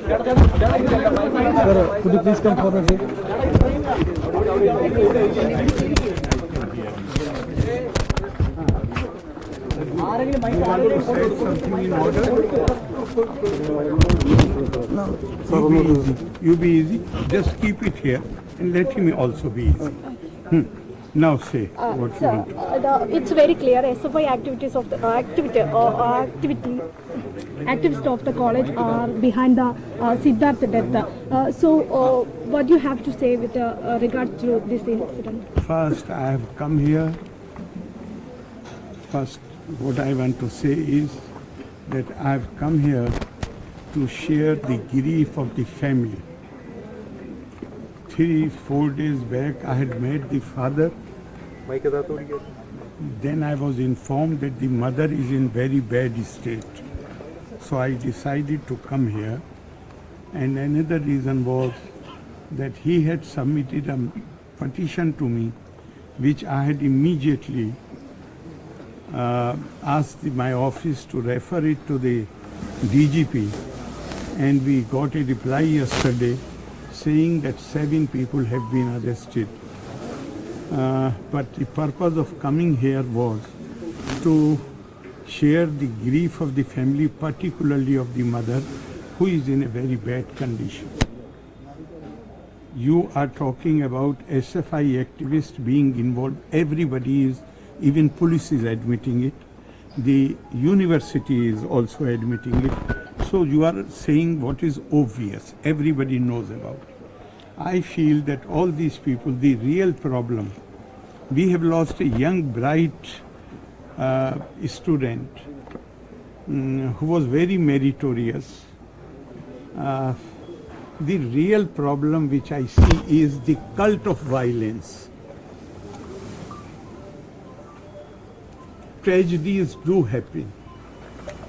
Sir, could you please come forward here? You be easy. Just keep it here and let him also be easy. Now say what you Sir, want. it's very clear. SFI activities of the activists of the college are behind the Siddharth death. So, what do you have to say with regard to this incident? First, I have come here. First, what I want to say is that I have come here to share the grief of the family. 3-4 days back, I had met the father. Then I was informed that the mother is in very bad state. So I decided to come here. And another reason was that he had submitted a petition to me, which I had immediately asked my office to refer it to the DGP. And we got a reply yesterday saying that 7 people have been arrested. But the purpose of coming here was to share the grief of the family, particularly of the mother, who is in a very bad condition. You are talking about SFI activists being involved. Everybody is, even police is admitting it. The university is also admitting it. So you are saying what is obvious, everybody knows about. I feel that all these people, the real problem, we have lost a young, bright student who was very meritorious. The real problem which I see is the cult of violence. Tragedies do happen,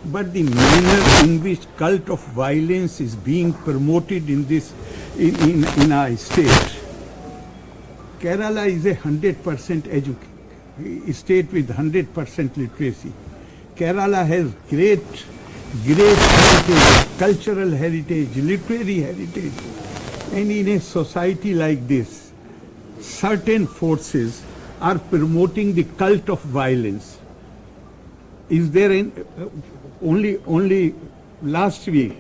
but the manner in which cult of violence is being promoted in this in our state. Kerala is a 100% state with 100% literacy. Kerala has great heritage, cultural heritage, literary heritage. And in a society like this, certain forces are promoting the cult of violence. Is there only last week,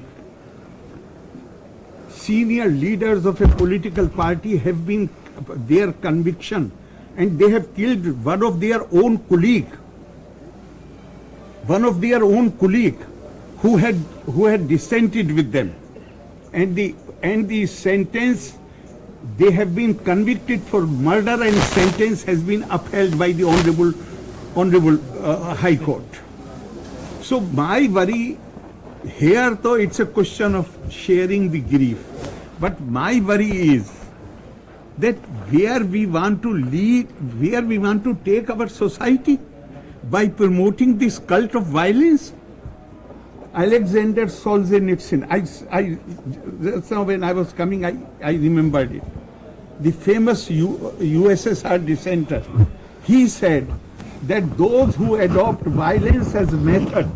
senior leaders of a political party have been their conviction, and they have killed one of their own colleague who had dissented with them, and the sentence, they have been convicted for murder, and sentence has been upheld by the honorable High Court. So my worry here, though, it's a question of sharing the grief, but my worry is that where we want to lead, where we want to take our society by promoting this cult of violence. Alexander Solzhenitsyn, just now when I was coming, I remembered it. The famous USSR dissenter, he said that those who adopt violence as a method,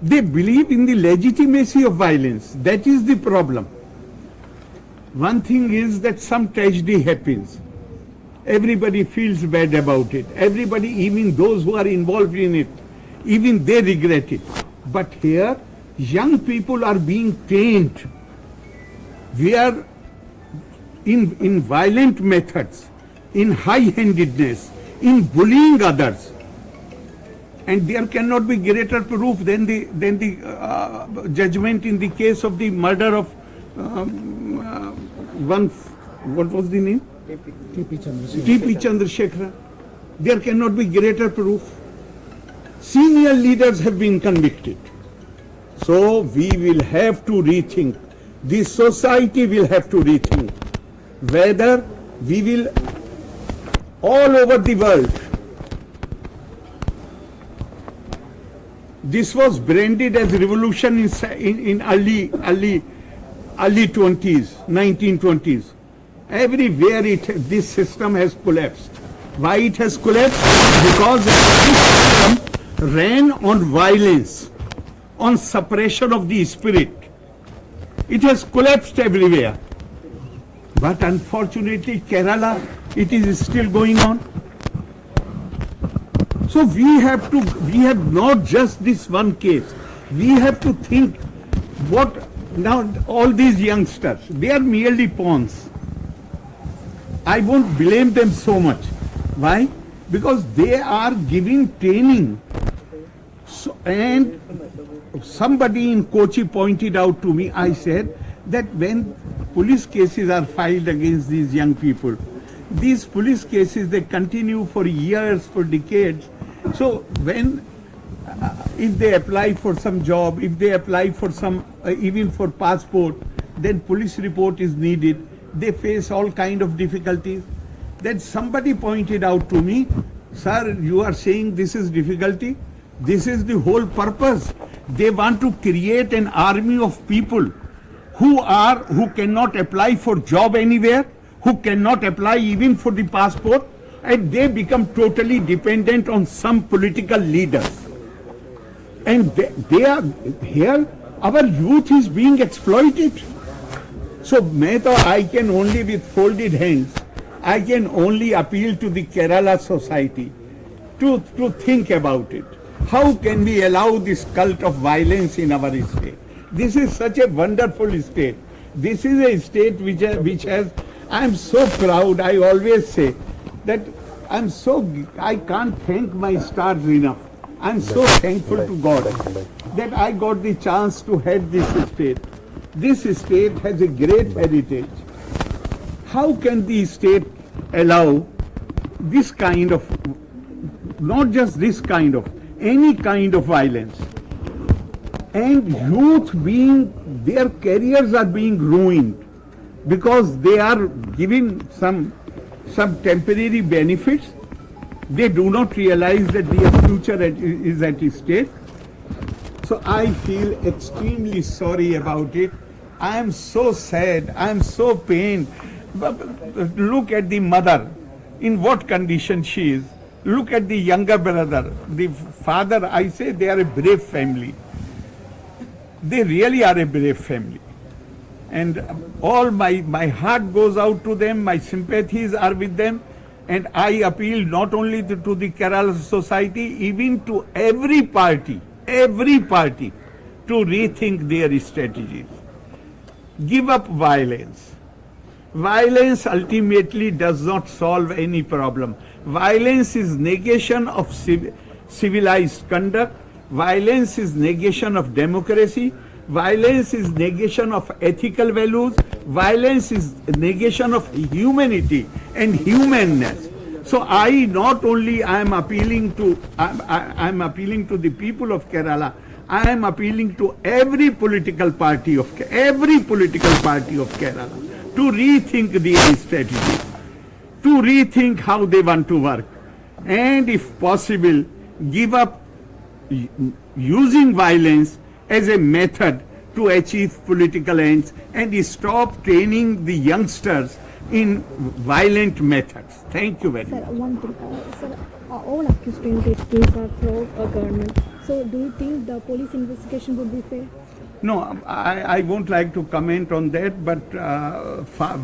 they believe in the legitimacy of violence. That is the problem. One thing is that some tragedy happens. Everybody feels bad about it. Everybody, even those who are involved in it, even they regret it. But here, young people are being trained. We are in violent methods, in high-handedness, in bullying others. And there cannot be greater proof than the judgment in the case of the murder of what was the name? T.P. Chandrasekhar. There cannot be greater proof. Senior leaders have been convicted. So we will have to rethink. The society will have to rethink whether we will, all over the world, this was branded as revolution in early 20s, 1920s. Everywhere this system has collapsed. Why it has collapsed? Because this system ran on violence, on suppression of the spirit. It has collapsed everywhere. But unfortunately, Kerala, it is still going on. So we have not just this one case. We have to think what, now all these youngsters, they are merely pawns. I won't blame them so much. Why? Because they are giving training. So, and somebody in Kochi pointed out to me, I said that when police cases are filed against these young people, these police cases, they continue for years, for decades. So when, if they apply for some job, if they apply for some, even for passport, then police report is needed. They face all kind of difficulties. Then somebody pointed out to me, sir, you are saying this is difficulty. This is the whole purpose. They want to create an army of people who cannot apply for job anywhere, who cannot apply even for the passport, and they become totally dependent on some political leaders. And they are here, our youth is being exploited. So I can only, with folded hands, I can only appeal to the Kerala society to think about it. How can we allow this cult of violence in our state? This is such a wonderful state. This is a state which has, I am so proud, I always say that I can't thank my stars enough. I am so thankful to God that I got the chance to head this state. This state has a great heritage. How can the state allow this kind of, not just this kind of, any kind of violence? And youth their careers are being ruined because they are given some temporary benefits. They do not realize that their future is at stake. So I feel extremely sorry about it. I am so sad, I am so pained. Look at the mother, in what condition she is. Look at the younger brother, the father. I say they are a brave family. They really are a brave family. And all my heart goes out to them, my sympathies are with them. And I appeal not only to the Kerala society, even to every party, to rethink their strategies. Give up violence. Violence ultimately does not solve any problem. Violence is negation of civilized conduct. Violence is negation of democracy. Violence is negation of ethical values. Violence is negation of humanity and humanness. So I am appealing to the people of Kerala. I am appealing to every political party of Kerala to rethink their strategy, to rethink how they want to work, and if possible, give up using violence as a method to achieve political ends and stop training the youngsters in violent methods. Thank you very much. Sir, one thing. Sir, all accusations are pro government. So do you think the police investigation would be fair? No, I won't like to comment on that, but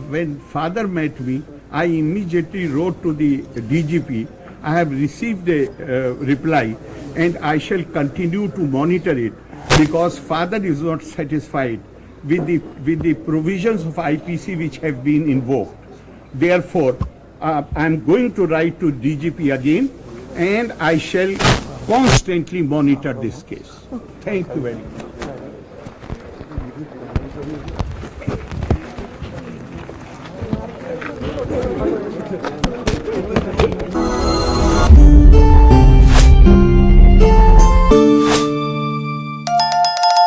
when father met me, I immediately wrote to the DGP. I have received a reply and I shall continue to monitor it because father is not satisfied with the provisions of IPC which have been invoked. Therefore, I am going to write to DGP again and I shall constantly monitor this case. Thank you very much.